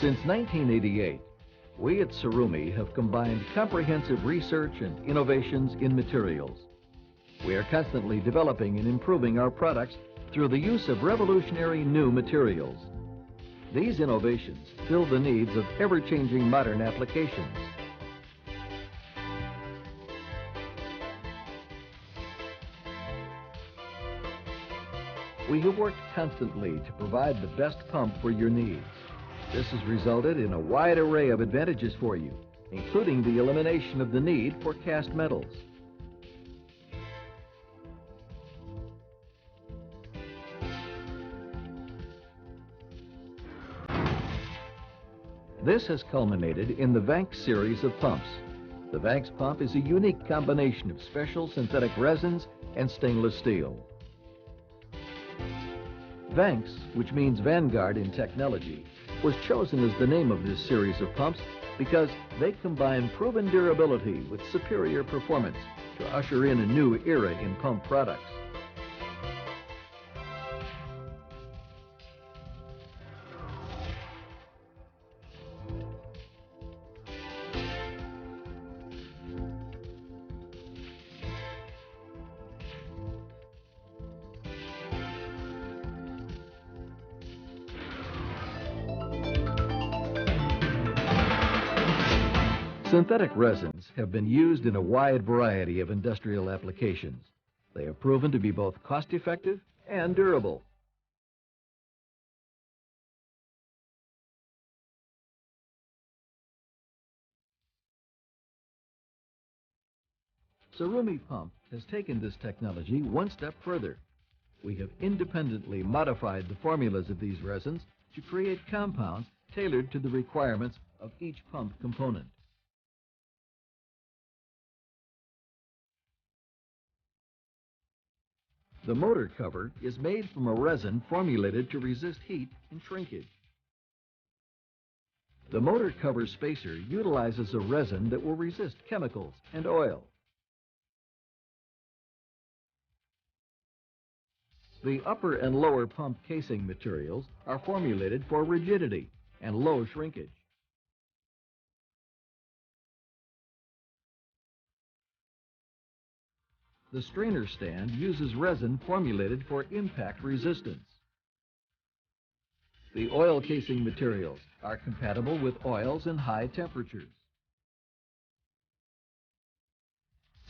Since 1988, we at Tsurumi have combined comprehensive research and innovations in materials. We are constantly developing and improving our products through the use of revolutionary new materials. These innovations fill the needs of ever-changing modern applications. We have worked constantly to provide the best pump for your needs. This has resulted in a wide array of advantages for you, including the elimination of the need for cast metals. This has culminated in the Vanks series of pumps. The Vanks pump is a unique combination of special synthetic resins and stainless steel. Vanks, which means vanguard in technology, was chosen as the name of this series of pumps because they combine proven durability with superior performance to usher in a new era in pump products. Synthetic resins have been used in a wide variety of industrial applications. They have proven to be both cost-effective and durable. Tsurumi Pump has taken this technology one step further. We have independently modified the formulas of these resins to create compounds tailored to the requirements of each pump component. The motor cover is made from a resin formulated to resist heat and shrinkage. The motor cover spacer utilizes a resin that will resist chemicals and oil. The upper and lower pump casing materials are formulated for rigidity and low shrinkage. The strainer stand uses resin formulated for impact resistance. The oil casing materials are compatible with oils and high temperatures.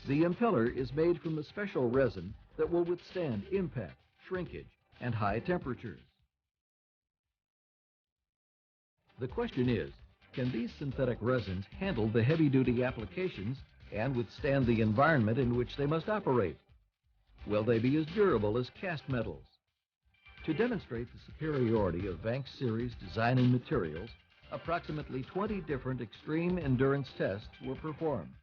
The impeller is made from a special resin that will withstand impact, shrinkage, and high temperatures. The question is, can these synthetic resins handle the heavy-duty applications and withstand the environment in which they must operate? Will they be as durable as cast metals? To demonstrate the superiority of Vanks series design and materials, approximately 20 different extreme endurance tests were performed.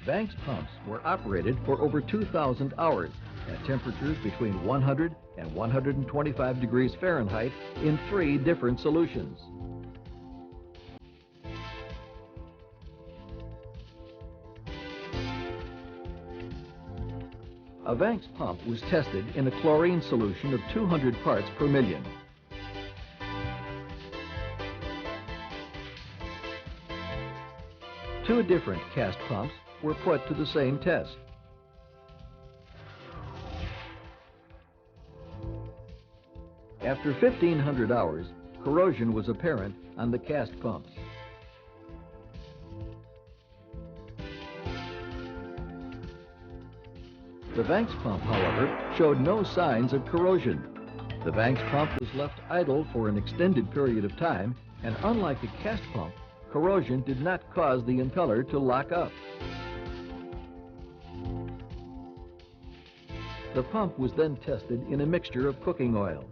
Vanks pumps were operated for over 2,000 hours at temperatures between 100 and 125 degrees Fahrenheit in 3 different solutions. A Vanks pump was tested in a chlorine solution of 200 parts per million. Two different cast pumps were put to the same test. After 1,500 hours, corrosion was apparent on the cast pumps. The Vanks pump, however, showed no signs of corrosion. The Vanks pump was left idle for an extended period of time, and unlike a cast pump, corrosion did not cause the impeller to lock up. The pump was then tested in a mixture of cooking oil.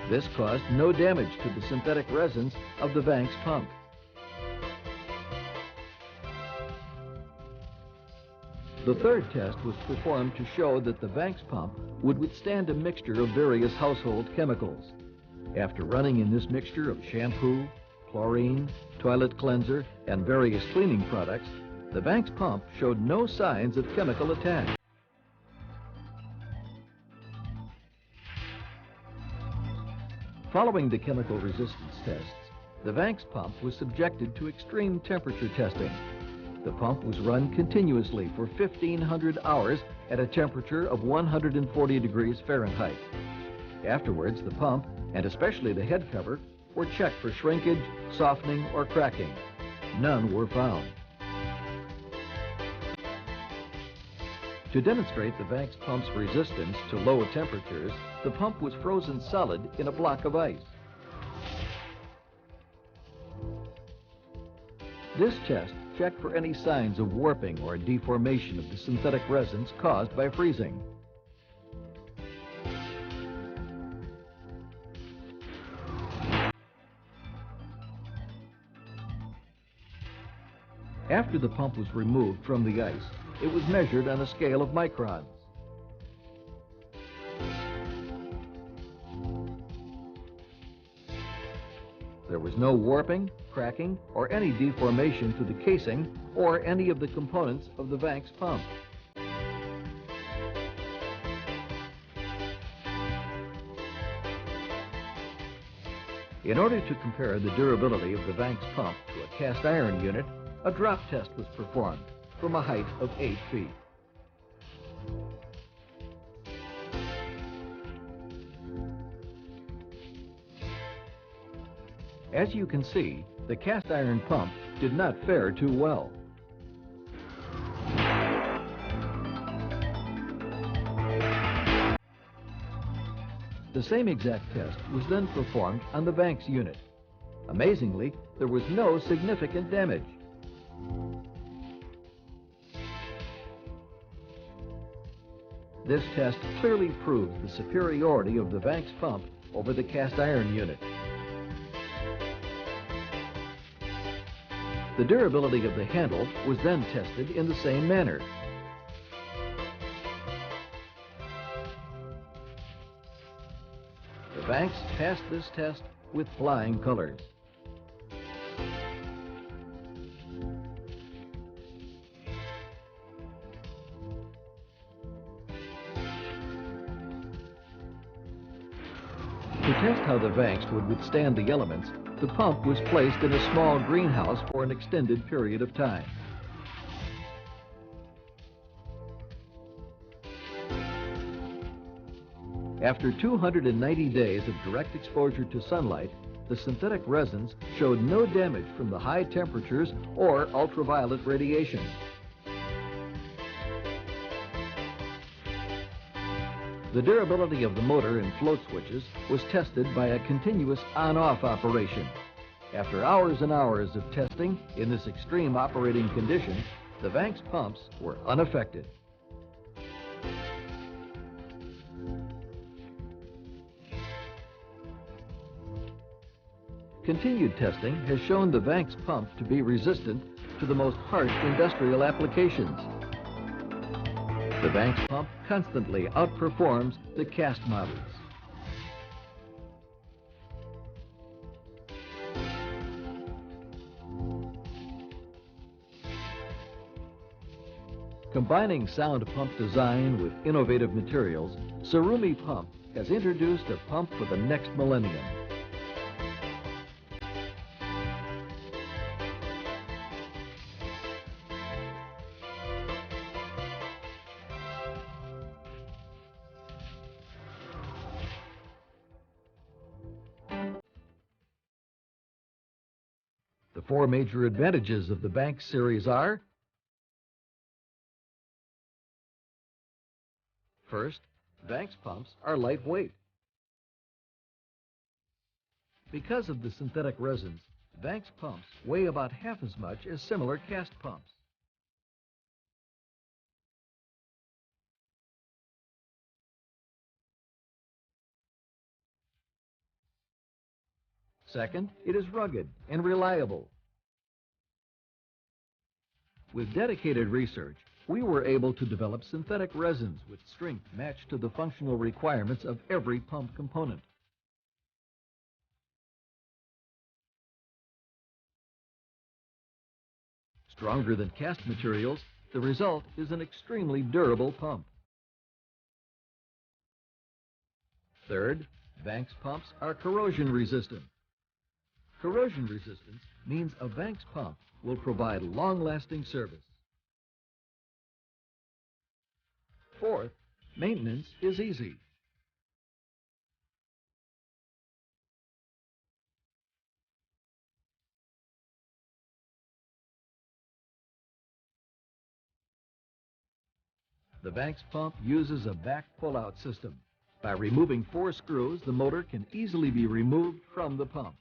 This caused no damage to the synthetic resins of the Vanks pump. The third test was performed to show that the Vanks pump would withstand a mixture of various household chemicals. After running in this mixture of shampoo, chlorine, toilet cleanser, and various cleaning products, the Banks pump showed no signs of chemical attack. Following the chemical resistance tests, the Banks pump was subjected to extreme temperature testing. The pump was run continuously for 1,500 hours at a temperature of 140 degrees Fahrenheit. Afterwards, the pump, and especially the head cover, were checked for shrinkage, softening, or cracking. None were found. To demonstrate the Banks pump's resistance to low temperatures, the pump was frozen solid in a block of ice. This test checked for any signs of warping or deformation of the synthetic resins caused by freezing. After the pump was removed from the ice, it was measured on a scale of microns. There was no warping, cracking, or any deformation to the casing or any of the components of the Banks pump. In order to compare the durability of the Banks pump to a cast iron unit, a drop test was performed from a height of 8 feet. As you can see, the cast iron pump did not fare too well. The same exact test was then performed on the Banks unit. Amazingly, there was no significant damage. This test clearly proves the superiority of the Banks pump over the cast iron unit. The durability of the handle was then tested in the same manner. The Banks passed this test with flying colors. To test how the Banks would withstand the elements, the pump was placed in a small greenhouse for an extended period of time. After 290 days of direct exposure to sunlight, the synthetic resins showed no damage from the high temperatures or ultraviolet radiation. The durability of the motor and float switches was tested by a continuous on-off operation. After hours and hours of testing in this extreme operating condition, the Banks pumps were unaffected. Continued testing has shown the Banks pump to be resistant to the most harsh industrial applications. The Banks pump constantly outperforms the cast models. Combining sound pump design with innovative materials, Tsurumi Pump has introduced a pump for the next millennium. The four major advantages of the Banks series are: first, Banks pumps are lightweight. Because of the synthetic resins, Banks pumps weigh about half as much as similar cast pumps. Second, it is rugged and reliable. With dedicated research, we were able to develop synthetic resins with strength matched to the functional requirements of every pump component. Stronger than cast materials, the result is an extremely durable pump. Third, Vanks pumps are corrosion resistant. Corrosion resistance means a Vanks pump will provide long-lasting service. Fourth, maintenance is easy. The Vanks pump uses a back pull-out system. By removing 4 screws, the motor can easily be removed from the pump.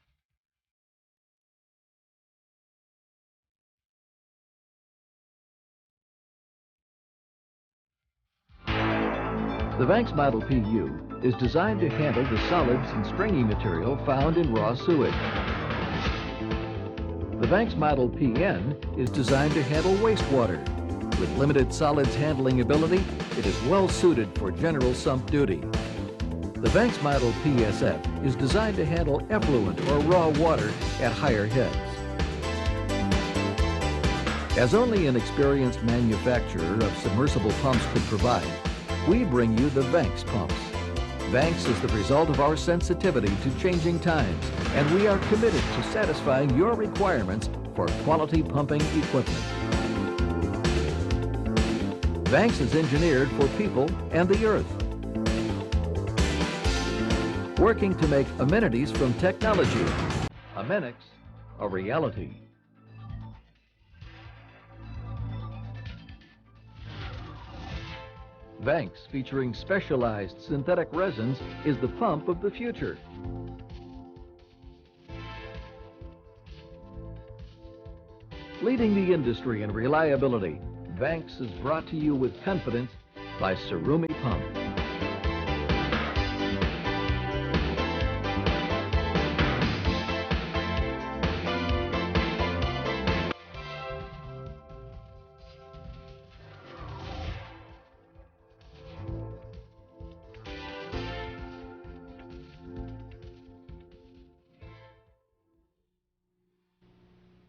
The Vanks Model PU is designed to handle the solids and stringy material found in raw sewage. The Vanks Model PN is designed to handle wastewater. With limited solids handling ability, it is well suited for general sump duty. The Vanks Model PSF is designed to handle effluent or raw water at higher heads. As only an experienced manufacturer of submersible pumps could provide, we bring you the Vanks pumps. Vanks is the result of our sensitivity to changing times, and we are committed to satisfying your requirements for quality pumping equipment. Vanks is engineered for people and the earth, working to make amenities from technology, Amenix, a reality. Vanks, featuring specialized synthetic resins, is the pump of the future. Leading the industry in reliability, Vanks is brought to you with confidence by Tsurumi Pump.